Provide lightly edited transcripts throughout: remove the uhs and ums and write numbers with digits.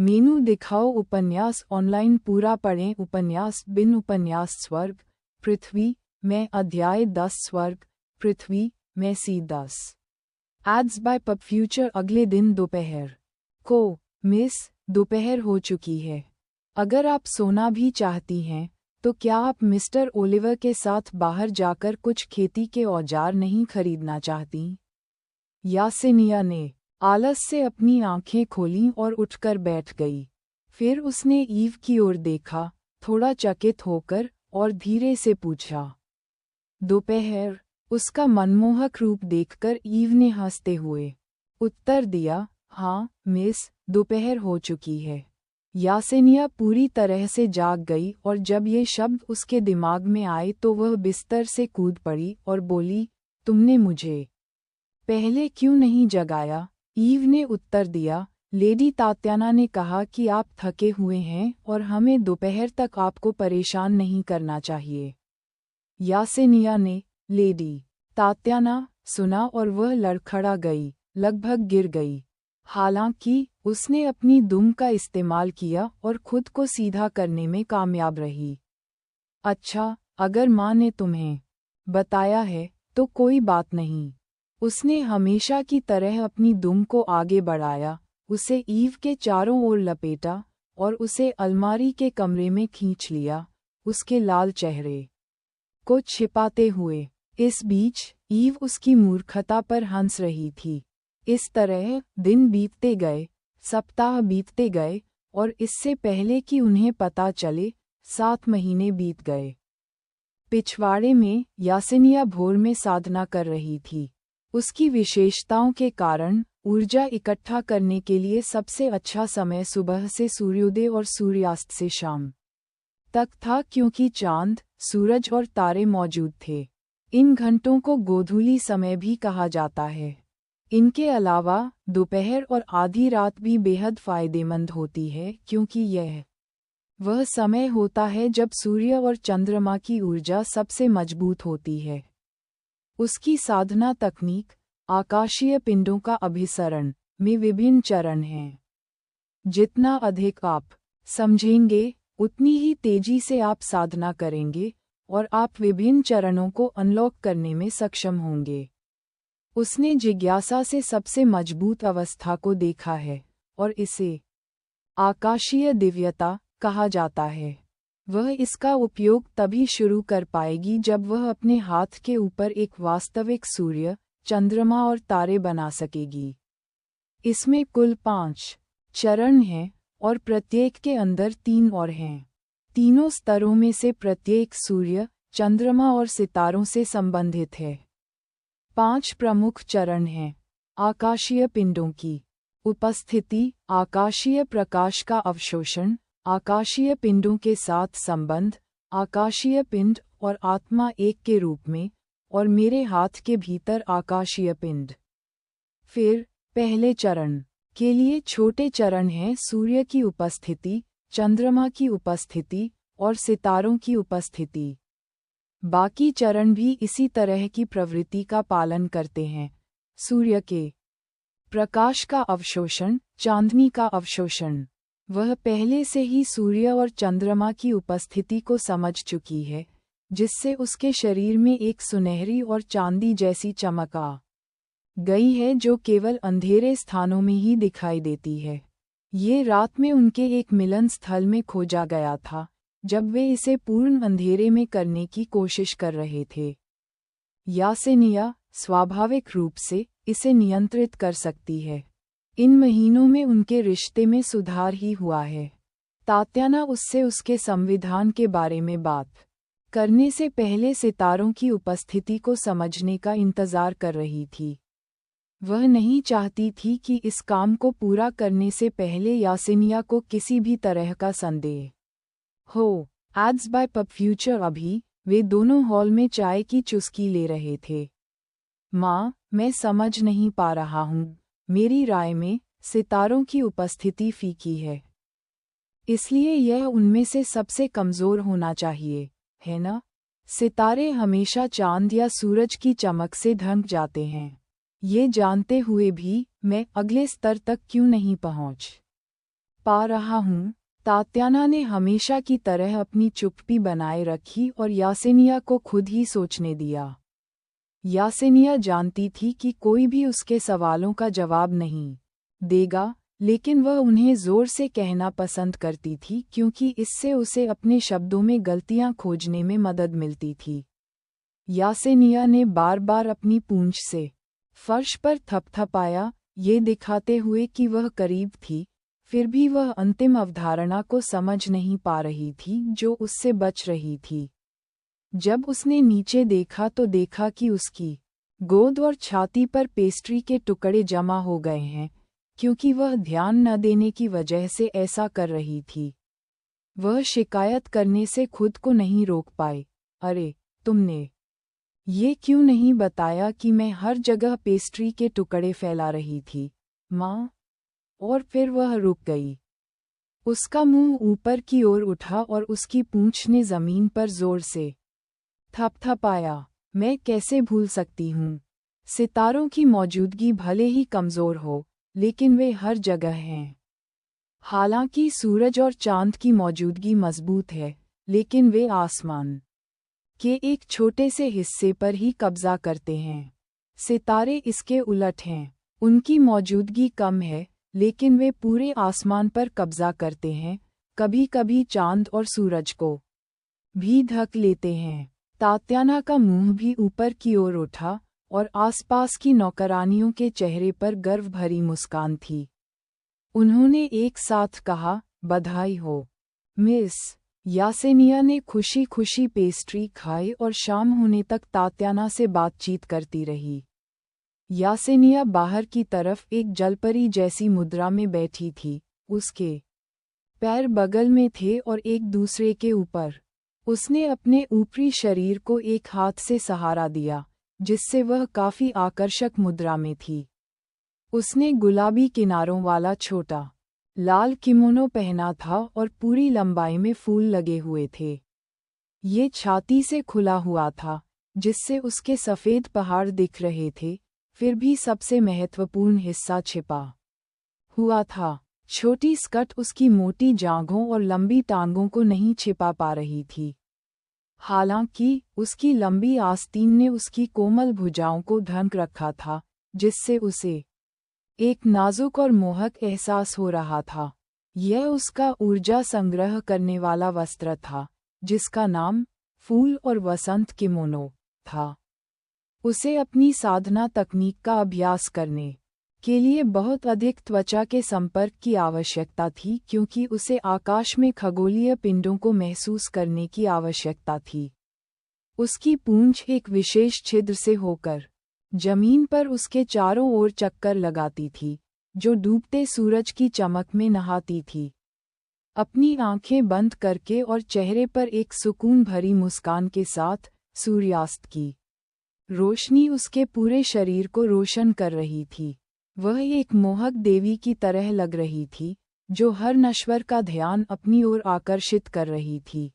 मेनू दिखाओ। उपन्यास ऑनलाइन पूरा पढ़ें। उपन्यास बिन उपन्यास स्वर्ग पृथ्वी में अध्याय 10 स्वर्ग पृथ्वी में C10। Ads by PubFuture. अगले दिन दोपहर को मिस दोपहर हो चुकी है। अगर आप सोना भी चाहती हैं तो क्या आप मिस्टर ओलिवर के साथ बाहर जाकर कुछ खेती के औजार नहीं खरीदना चाहती? यासेनिया ने आलस से अपनी आंखें खोलीं और उठकर बैठ गई। फिर उसने ईव की ओर देखा, थोड़ा चकित होकर, और धीरे से पूछा, दोपहर? उसका मनमोहक रूप देखकर ईव ने हंसते हुए उत्तर दिया, हाँ मिस, दोपहर हो चुकी है। यासेनिया पूरी तरह से जाग गई और जब ये शब्द उसके दिमाग में आए तो वह बिस्तर से कूद पड़ी और बोली, तुमने मुझे पहले क्यों नहीं जगाया? ईव ने उत्तर दिया, लेडी तात्याना ने कहा कि आप थके हुए हैं और हमें दोपहर तक आपको परेशान नहीं करना चाहिए। यासेनिया ने लेडी तात्याना सुना और वह लड़खड़ा गई, लगभग गिर गई। हालांकि उसने अपनी दुम का इस्तेमाल किया और खुद को सीधा करने में कामयाब रही। अच्छा, अगर माँ ने तुम्हें बताया है तो कोई बात नहीं। उसने हमेशा की तरह अपनी दुम को आगे बढ़ाया, उसे ईव के चारों ओर लपेटा और उसे अलमारी के कमरे में खींच लिया, उसके लाल चेहरे को छिपाते हुए। इस बीच ईव उसकी मूर्खता पर हंस रही थी। इस तरह दिन बीतते गए, सप्ताह बीतते गए और इससे पहले कि उन्हें पता चले 7 महीने बीत गए। पिछवाड़े में यासेनिया भोर में साधना कर रही थी। उसकी विशेषताओं के कारण ऊर्जा इकट्ठा करने के लिए सबसे अच्छा समय सुबह से सूर्योदय और सूर्यास्त से शाम तक था, क्योंकि चांद, सूरज और तारे मौजूद थे। इन घंटों को गोधूली समय भी कहा जाता है। इनके अलावा दोपहर और आधी रात भी बेहद फायदेमंद होती है, क्योंकि यह वह समय होता है जब सूर्य और चंद्रमा की ऊर्जा सबसे मजबूत होती है। उसकी साधना तकनीक, आकाशीय पिंडों का अभिसरण, में विभिन्न चरण हैं। जितना अधिक आप समझेंगे उतनी ही तेजी से आप साधना करेंगे और आप विभिन्न चरणों को अनलॉक करने में सक्षम होंगे। उसने जिज्ञासा से सबसे मजबूत अवस्था को देखा है और इसे आकाशीय दिव्यता कहा जाता है। वह इसका उपयोग तभी शुरू कर पाएगी जब वह अपने हाथ के ऊपर एक वास्तविक सूर्य, चंद्रमा और तारे बना सकेगी। इसमें कुल 5 चरण हैं और प्रत्येक के अंदर 3 और हैं। तीनों स्तरों में से प्रत्येक सूर्य, चंद्रमा और सितारों से संबंधित है। 5 प्रमुख चरण हैं। आकाशीय पिंडों की उपस्थिति, आकाशीय प्रकाश का अवशोषण, आकाशीय पिंडों के साथ संबंध, आकाशीय पिंड और आत्मा एक के रूप में, और मेरे हाथ के भीतर आकाशीय पिंड। फिर पहले चरण के लिए छोटे चरण हैं सूर्य की उपस्थिति, चंद्रमा की उपस्थिति और सितारों की उपस्थिति। बाकी चरण भी इसी तरह की प्रवृत्ति का पालन करते हैं। सूर्य के प्रकाश का अवशोषण, चांदनी का अवशोषण। वह पहले से ही सूर्य और चंद्रमा की उपस्थिति को समझ चुकी है, जिससे उसके शरीर में एक सुनहरी और चांदी जैसी चमक आ गई है जो केवल अंधेरे स्थानों में ही दिखाई देती है। ये रात में उनके एक मिलन स्थल में खोजा गया था, जब वे इसे पूर्ण अंधेरे में करने की कोशिश कर रहे थे। यासेनिया स्वाभाविक रूप से इसे नियंत्रित कर सकती है। इन महीनों में उनके रिश्ते में सुधार ही हुआ है। तात्याना उससे उसके संविधान के बारे में बात करने से पहले सितारों की उपस्थिति को समझने का इंतजार कर रही थी। वह नहीं चाहती थी कि इस काम को पूरा करने से पहले यासेनिया को किसी भी तरह का संदेह हो। Ads by PubFuture. अभी वे दोनों हॉल में चाय की चुस्की ले रहे थे। माँ, मैं समझ नहीं पा रहा हूँ। मेरी राय में सितारों की उपस्थिति फीकी है, इसलिए यह उनमें से सबसे कमज़ोर होना चाहिए, है ना? सितारे हमेशा चांद या सूरज की चमक से ढंक जाते हैं। ये जानते हुए भी मैं अगले स्तर तक क्यों नहीं पहुँच पा रहा हूँ। तात्याना ने हमेशा की तरह अपनी चुप्पी बनाए रखी और यासेनिया को खुद ही सोचने दिया। यासेनिया जानती थी कि कोई भी उसके सवालों का जवाब नहीं देगा, लेकिन वह उन्हें जोर से कहना पसंद करती थी क्योंकि इससे उसे अपने शब्दों में गलतियां खोजने में मदद मिलती थी। यासेनिया ने बार बार अपनी पूंछ से फर्श पर थपथपाया, ये दिखाते हुए कि वह करीब थी, फिर भी वह अंतिम अवधारणा को समझ नहीं पा रही थी जो उससे बच रही थी। जब उसने नीचे देखा तो देखा कि उसकी गोद और छाती पर पेस्ट्री के टुकड़े जमा हो गए हैं, क्योंकि वह ध्यान न देने की वजह से ऐसा कर रही थी। वह शिकायत करने से खुद को नहीं रोक पाई। अरे, तुमने ये क्यों नहीं बताया कि मैं हर जगह पेस्ट्री के टुकड़े फैला रही थी, माँ? और फिर वह रुक गई। उसका मुंह ऊपर की ओर उठा और उसकी पूंछ ने जमीन पर जोर से थपथपाया। मैं कैसे भूल सकती हूँ? सितारों की मौजूदगी भले ही कमज़ोर हो, लेकिन वे हर जगह हैं। हालांकि सूरज और चांद की मौजूदगी मजबूत है, लेकिन वे आसमान के एक छोटे से हिस्से पर ही कब्जा करते हैं। सितारे इसके उलट हैं, उनकी मौजूदगी कम है, लेकिन वे पूरे आसमान पर कब्जा करते हैं, कभी-कभी चांद और सूरज को भी ढक लेते हैं। तात्याना का मुंह भी ऊपर की ओर उठा और आसपास की नौकरानियों के चेहरे पर गर्व भरी मुस्कान थी। उन्होंने एक साथ कहा, बधाई हो, मिस। यासेनिया ने खुशी खुशी पेस्ट्री खाई और शाम होने तक तात्याना से बातचीत करती रही। यासेनिया बाहर की तरफ एक जलपरी जैसी मुद्रा में बैठी थी, उसके पैर बगल में थे और एक दूसरे के ऊपर। उसने अपने ऊपरी शरीर को एक हाथ से सहारा दिया, जिससे वह काफी आकर्षक मुद्रा में थी। उसने गुलाबी किनारों वाला छोटा लाल किमोनो पहना था और पूरी लंबाई में फूल लगे हुए थे। ये छाती से खुला हुआ था, जिससे उसके सफ़ेद पहाड़ दिख रहे थे, फिर भी सबसे महत्वपूर्ण हिस्सा छिपा हुआ था। छोटी स्कर्ट उसकी मोटी जांघों और लंबी टांगों को नहीं छिपा पा रही थी। हालांकि उसकी लंबी आस्तीन ने उसकी कोमल भुजाओं को ढक रखा था, जिससे उसे एक नाजुक और मोहक एहसास हो रहा था। यह उसका ऊर्जा संग्रह करने वाला वस्त्र था, जिसका नाम फूल और वसंत किमोनो था। उसे अपनी साधना तकनीक का अभ्यास करने के लिए बहुत अधिक त्वचा के संपर्क की आवश्यकता थी, क्योंकि उसे आकाश में खगोलीय पिंडों को महसूस करने की आवश्यकता थी। उसकी पूंछ एक विशेष छिद्र से होकर जमीन पर उसके चारों ओर चक्कर लगाती थी, जो डूबते सूरज की चमक में नहाती थी। अपनी आंखें बंद करके और चेहरे पर एक सुकून भरी मुस्कान के साथ, सूर्यास्त की रोशनी उसके पूरे शरीर को रोशन कर रही थी। वह एक मोहक देवी की तरह लग रही थी, जो हर नश्वर का ध्यान अपनी ओर आकर्षित कर रही थी।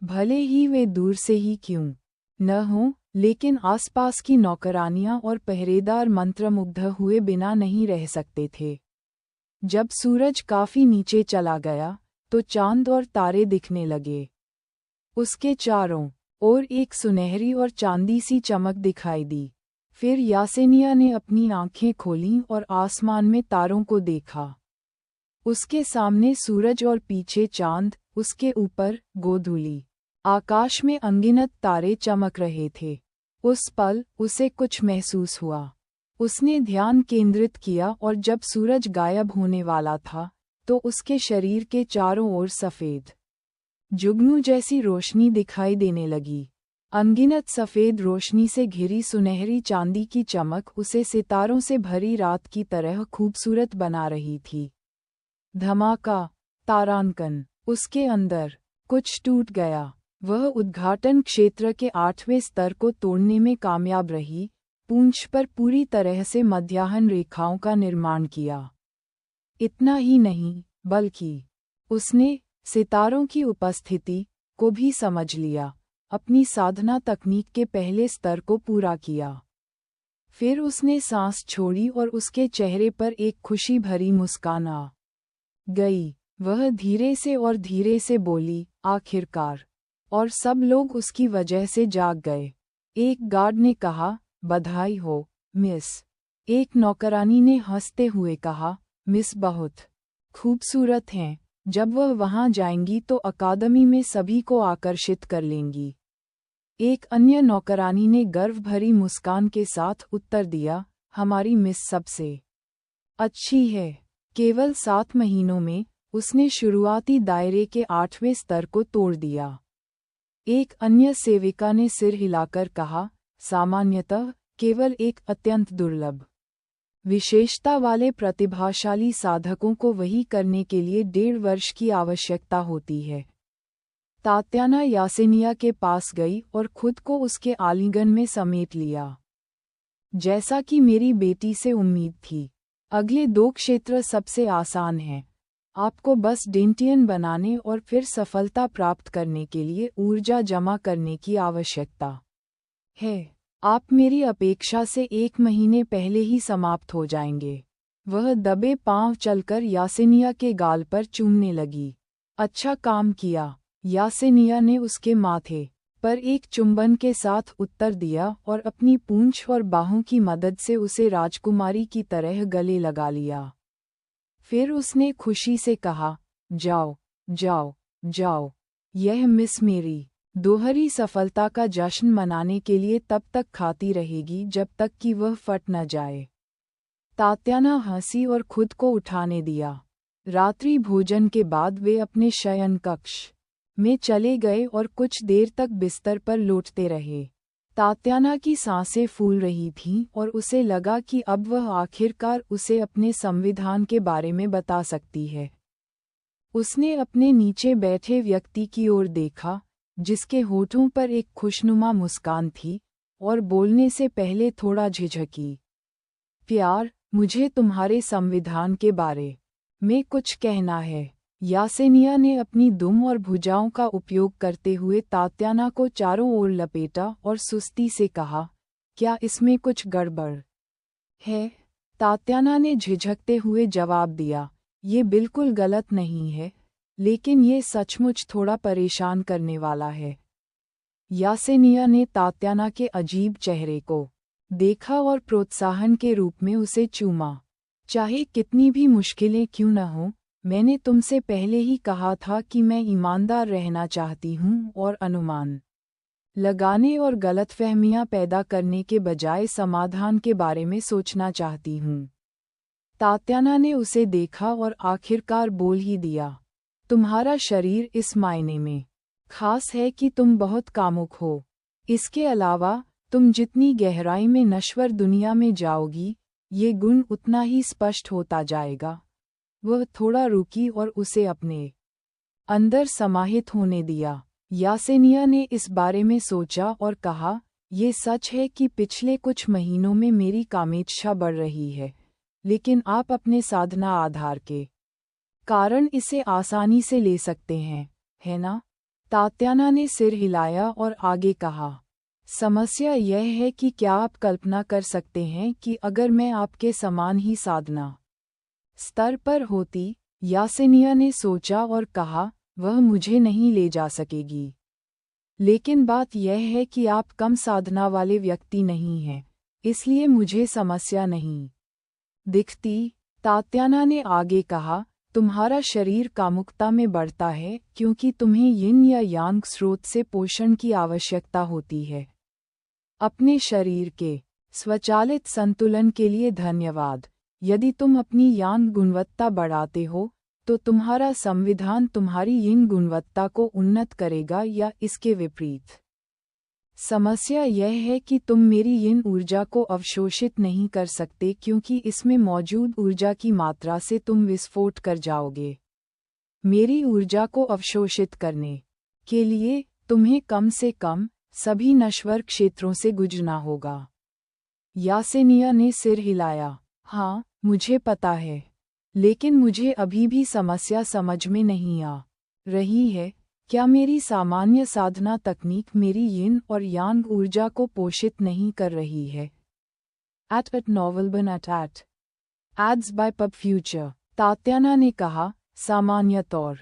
भले ही वे दूर से ही क्यों न हों, लेकिन आसपास की नौकरानियां और पहरेदार मंत्रमुग्ध हुए बिना नहीं रह सकते थे। जब सूरज काफी नीचे चला गया, तो चांद और तारे दिखने लगे। उसके चारों ओर एक सुनहरी और चांदी सी चमक दिखाई दी। फिर यासेनिया ने अपनी आंखें खोलीं और आसमान में तारों को देखा। उसके सामने सूरज और पीछे चांद, उसके ऊपर गोधूली आकाश में अनगिनत तारे चमक रहे थे। उस पल उसे कुछ महसूस हुआ। उसने ध्यान केंद्रित किया और जब सूरज गायब होने वाला था, तो उसके शरीर के चारों ओर सफ़ेद जुगनू जैसी रोशनी दिखाई देने लगी। अनगिनत सफ़ेद रोशनी से घिरी सुनहरी चांदी की चमक उसे सितारों से भरी रात की तरह खूबसूरत बना रही थी। धमाका, तारांकन। उसके अंदर कुछ टूट गया। वह उद्घाटन क्षेत्र के 8वें स्तर को तोड़ने में कामयाब रही, पूंछ पर पूरी तरह से मध्याह्न रेखाओं का निर्माण किया। इतना ही नहीं, बल्कि उसने सितारों की उपस्थिति को भी समझ लिया, अपनी साधना तकनीक के पहले स्तर को पूरा किया। फिर उसने सांस छोड़ी और उसके चेहरे पर एक खुशी भरी मुस्कान आ गई। वह धीरे से बोली, आखिरकार। और सब लोग उसकी वजह से जाग गए। एक गार्ड ने कहा, बधाई हो, मिस। एक नौकरानी ने हंसते हुए कहा, मिस बहुत खूबसूरत हैं। जब वह वहां जाएंगी तो अकादमी में सभी को आकर्षित कर लेंगी। एक अन्य नौकरानी ने गर्व भरी मुस्कान के साथ उत्तर दिया, हमारी मिस सबसे अच्छी है। केवल 7 महीनों में उसने शुरुआती दायरे के 8वें स्तर को तोड़ दिया। एक अन्य सेविका ने सिर हिलाकर कहा, सामान्यतः केवल एक अत्यंत दुर्लभ विशेषता वाले प्रतिभाशाली साधकों को वही करने के लिए 1.5 वर्ष की आवश्यकता होती है। तात्याना यासेनिया के पास गई और खुद को उसके आलिंगन में समेट लिया। जैसा कि मेरी बेटी से उम्मीद थी, अगले 2 क्षेत्र सबसे आसान हैं। आपको बस डेंटियन बनाने और फिर सफलता प्राप्त करने के लिए ऊर्जा जमा करने की आवश्यकता है। आप मेरी अपेक्षा से 1 महीने पहले ही समाप्त हो जाएंगे। वह दबे पांव चलकर यासेनिया के गाल पर चूमने लगी। अच्छा काम किया, यासेनिया ने उसके माथे पर एक चुंबन के साथ उत्तर दिया और अपनी पूंछ और बाहों की मदद से उसे राजकुमारी की तरह गले लगा लिया। फिर उसने खुशी से कहा, जाओ, जाओ, जाओ। यह मिस मेरी दोहरी सफलता का जश्न मनाने के लिए तब तक खाती रहेगी जब तक कि वह फट न जाए। तात्याना हंसी और खुद को उठाने दिया। रात्रि भोजन के बाद वे अपने शयन कक्ष में चले गए और कुछ देर तक बिस्तर पर लोटते रहे। तात्याना की सांसें फूल रही थीं और उसे लगा कि अब वह आखिरकार उसे अपने संविधान के बारे में बता सकती है। उसने अपने नीचे बैठे व्यक्ति की ओर देखा, जिसके होठों पर एक खुशनुमा मुस्कान थी, और बोलने से पहले थोड़ा झिझकी। प्यार, मुझे तुम्हारे संविधान के बारे में कुछ कहना है। यासेनिया ने अपनी दुम और भुजाओं का उपयोग करते हुए तात्याना को चारों ओर लपेटा और सुस्ती से कहा, क्या इसमें कुछ गड़बड़ है? तात्याना ने झिझकते हुए जवाब दिया, ये बिल्कुल गलत नहीं है, लेकिन ये सचमुच थोड़ा परेशान करने वाला है। यासेनिया ने तात्याना के अजीब चेहरे को देखा और प्रोत्साहन के रूप में उसे चूमा। चाहे कितनी भी मुश्किलें क्यों न हों, मैंने तुमसे पहले ही कहा था कि मैं ईमानदार रहना चाहती हूँ और अनुमान लगाने और गलतफहमियां पैदा करने के बजाय समाधान के बारे में सोचना चाहती हूँ। तात्याना ने उसे देखा और आखिरकार बोल ही दिया, तुम्हारा शरीर इस मायने में खास है कि तुम बहुत कामुक हो। इसके अलावा, तुम जितनी गहराई में नश्वर दुनिया में जाओगी, ये गुण उतना ही स्पष्ट होता जाएगा। वह थोड़ा रुकी और उसे अपने अंदर समाहित होने दिया। यासेनिया ने इस बारे में सोचा और कहा, ये सच है कि पिछले कुछ महीनों में मेरी कामेच्छा बढ़ रही है, लेकिन आप अपने साधना आधार के कारण इसे आसानी से ले सकते हैं, है ना? तात्याना ने सिर हिलाया और आगे कहा, समस्या यह है कि क्या आप कल्पना कर सकते हैं कि अगर मैं आपके समान ही साधना स्तर पर होती? यासेनिया ने सोचा और कहा, वह मुझे नहीं ले जा सकेगी। लेकिन बात यह है कि आप कम साधना वाले व्यक्ति नहीं हैं, इसलिए मुझे समस्या नहीं दिखती। तात्याना ने आगे कहा, तुम्हारा शरीर कामुकता में बढ़ता है क्योंकि तुम्हें यिन या यांग स्रोत से पोषण की आवश्यकता होती है। अपने शरीर के स्वचालित संतुलन के लिए धन्यवाद। यदि तुम अपनी यांग गुणवत्ता बढ़ाते हो, तो तुम्हारा संविधान तुम्हारी यिन गुणवत्ता को उन्नत करेगा या इसके विपरीत। समस्या यह है कि तुम मेरी यिन ऊर्जा को अवशोषित नहीं कर सकते क्योंकि इसमें मौजूद ऊर्जा की मात्रा से तुम विस्फोट कर जाओगे। मेरी ऊर्जा को अवशोषित करने के लिए तुम्हें कम से कम सभी नश्वर क्षेत्रों से गुजरना होगा। यासेनिया ने सिर हिलाया। हाँ, मुझे पता है, लेकिन मुझे अभी भी समस्या समझ में नहीं आ रही है। क्या मेरी सामान्य साधना तकनीक मेरी यिन और यांग ऊर्जा को पोषित नहीं कर रही है? At NovelBin at ads by PubFuture. Tatyana ने कहा, सामान्य तौर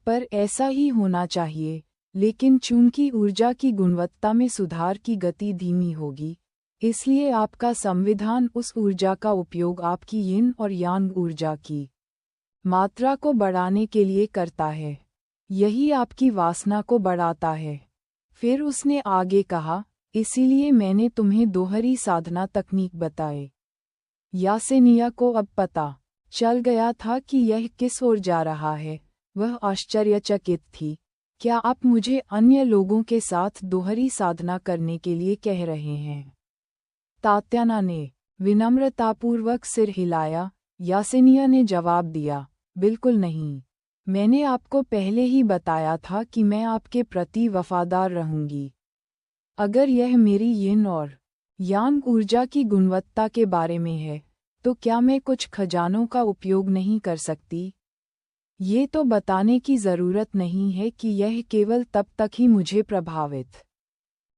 पर ऐसा ही होना चाहिए, लेकिन चूंकि ऊर्जा की गुणवत्ता में सुधार की गति धीमी होगी, इसलिए आपका संविधान उस ऊर्जा का उपयोग आपकी यिन और यांग ऊर्जा की मात्रा को बढ़ाने के लिए करता है। यही आपकी वासना को बढ़ाता है। फिर उसने आगे कहा, इसीलिए मैंने तुम्हें दोहरी साधना तकनीक बताए। यासेनिया को अब पता चल गया था कि यह किस ओर जा रहा है। वह आश्चर्यचकित थी। क्या आप मुझे अन्य लोगों के साथ दोहरी साधना करने के लिए कह रहे हैं? तात्याना ने विनम्रतापूर्वक सिर हिलाया। यासेनिया ने जवाब दिया, बिल्कुल नहीं। मैंने आपको पहले ही बताया था कि मैं आपके प्रति वफादार रहूंगी। अगर यह मेरी यिन और यांग ऊर्जा की गुणवत्ता के बारे में है, तो क्या मैं कुछ खजानों का उपयोग नहीं कर सकती? ये तो बताने की ज़रूरत नहीं है कि यह केवल तब तक ही मुझे प्रभावित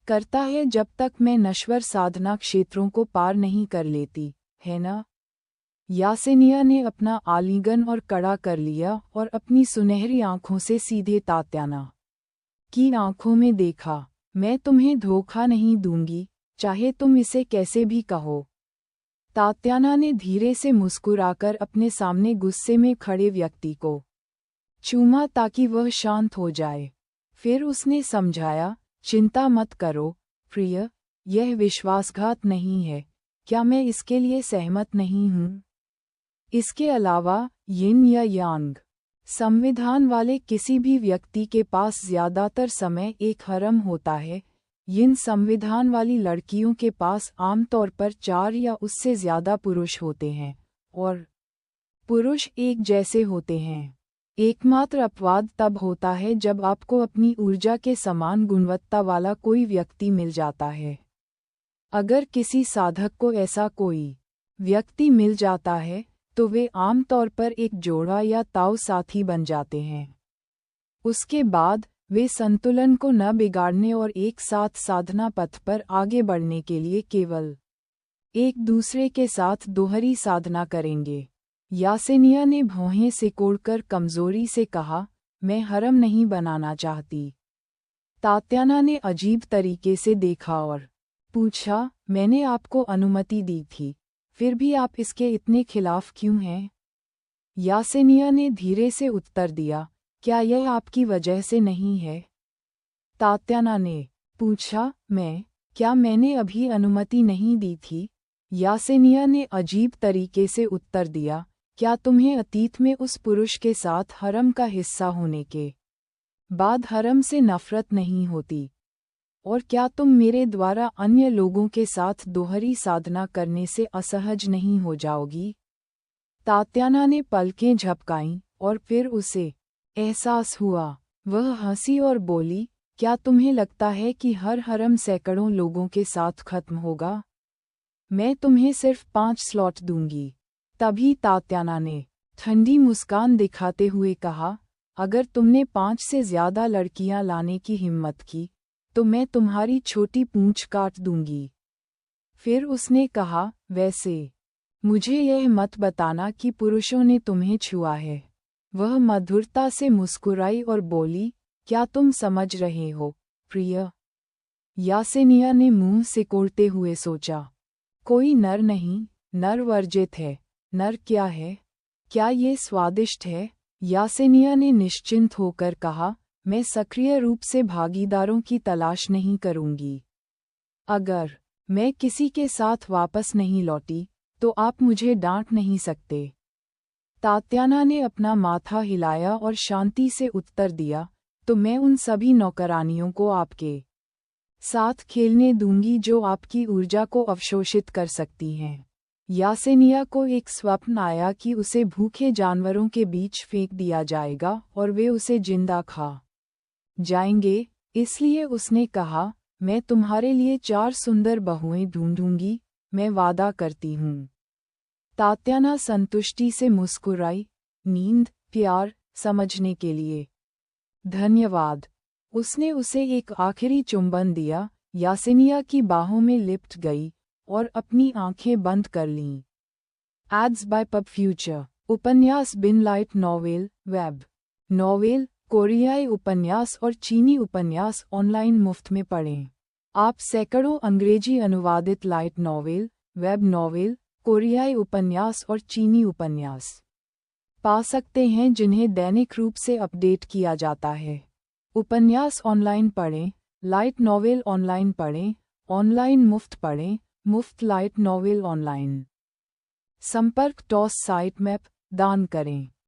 करता है जब तक मैं नश्वर साधना क्षेत्रों को पार नहीं कर लेती, है ना? यासेनिया ने अपना आलिंगन और कड़ा कर लिया और अपनी सुनहरी आंखों से सीधे तात्याना की आंखों में देखा। मैं तुम्हें धोखा नहीं दूंगी, चाहे तुम इसे कैसे भी कहो। तात्याना ने धीरे से मुस्कुराकर अपने सामने गुस्से में खड़े व्यक्ति को चूमा ताकि वह शांत हो जाए। फिर उसने समझाया, चिंता मत करो प्रिय, यह विश्वासघात नहीं है। क्या मैं इसके लिए सहमत नहीं हूँ? इसके अलावा यिन या यांग संविधान वाले किसी भी व्यक्ति के पास ज्यादातर समय एक हरम होता है। यिन संविधान वाली लड़कियों के पास आमतौर पर 4 या उससे ज्यादा पुरुष होते हैं, और पुरुष एक जैसे होते हैं। एकमात्र अपवाद तब होता है जब आपको अपनी ऊर्जा के समान गुणवत्ता वाला कोई व्यक्ति मिल जाता है। अगर किसी साधक को ऐसा कोई व्यक्ति मिल जाता है, तो वे आमतौर पर एक जोड़ा या ताऊ साथी बन जाते हैं। उसके बाद वे संतुलन को न बिगाड़ने और एक साथ साधना पथ पर आगे बढ़ने के लिए केवल एक दूसरे के साथ दोहरी साधना करेंगे। यासेनिया ने भौहें सिकोड़कर कमजोरी से कहा, मैं हरम नहीं बनाना चाहती। तात्याना ने अजीब तरीके से देखा और पूछा, मैंने आपको अनुमति दी थी, फिर भी आप इसके इतने खिलाफ क्यों हैं? यासेनिया ने धीरे से उत्तर दिया, क्या यह आपकी वजह से नहीं है? तात्याना ने पूछा, क्या मैंने अभी अनुमति नहीं दी थी? यासेनिया ने अजीब तरीके से उत्तर दिया, क्या तुम्हें अतीत में उस पुरुष के साथ हरम का हिस्सा होने के बाद हरम से नफरत नहीं होती? और क्या तुम मेरे द्वारा अन्य लोगों के साथ दोहरी साधना करने से असहज नहीं हो जाओगी? तात्याना ने पलकें झपकाईं और फिर उसे एहसास हुआ। वह हंसी और बोली, क्या तुम्हें लगता है कि हर हरम सैकड़ों लोगों के साथ खत्म होगा? मैं तुम्हें सिर्फ 5 स्लॉट दूंगी। तभी तात्याना ने ठंडी मुस्कान दिखाते हुए कहा, अगर तुमने 5 से ज्यादा लड़कियां लाने की हिम्मत की, तो मैं तुम्हारी छोटी पूंछ काट दूंगी। फिर उसने कहा, वैसे मुझे यह मत बताना कि पुरुषों ने तुम्हें छुआ है। वह मधुरता से मुस्कुराई और बोली, क्या तुम समझ रहे हो, प्रिय? यासेनिया ने मुंह सिकोड़ते हुए सोचा, कोई नर नहीं, नर वर्जित है। नर क्या है? क्या ये स्वादिष्ट है? यासेनिया ने निश्चिंत होकर कहा, मैं सक्रिय रूप से भागीदारों की तलाश नहीं करूंगी। अगर मैं किसी के साथ वापस नहीं लौटी, तो आप मुझे डांट नहीं सकते। तात्याना ने अपना माथा हिलाया और शांति से उत्तर दिया, तो मैं उन सभी नौकरानियों को आपके साथ खेलने दूंगी जो आपकी ऊर्जा को अवशोषित कर सकती हैं। यासेनिया को एक स्वप्न आया कि उसे भूखे जानवरों के बीच फेंक दिया जाएगा और वे उसे जिंदा खा जाएंगे, इसलिए उसने कहा, मैं तुम्हारे लिए 4 सुंदर बहुएं ढूंढूंगी, मैं वादा करती हूँ। तात्याना संतुष्टि से मुस्कुराई, नींद, प्यार, समझने के लिए धन्यवाद। उसने उसे एक आखिरी चुंबन दिया, यासेनिया की बाहों में लिपट गई और अपनी आंखें बंद कर लीं। Ads by PubFuture. उपन्यास bin light novel, web novel, कोरियाई उपन्यास और चीनी उपन्यास ऑनलाइन मुफ्त में पढ़ें। आप सैकड़ों अंग्रेजी अनुवादित लाइट नॉवेल, वेब नॉवेल, कोरियाई उपन्यास और चीनी उपन्यास पा सकते हैं जिन्हें दैनिक रूप से अपडेट किया जाता है। उपन्यास ऑनलाइन पढ़ें, लाइट नॉवेल ऑनलाइन पढ़ें, ऑनलाइन मुफ्त पढ़ें, मुफ्त लाइट नॉवेल ऑनलाइन। संपर्क टॉस साइट मैप, दान करें।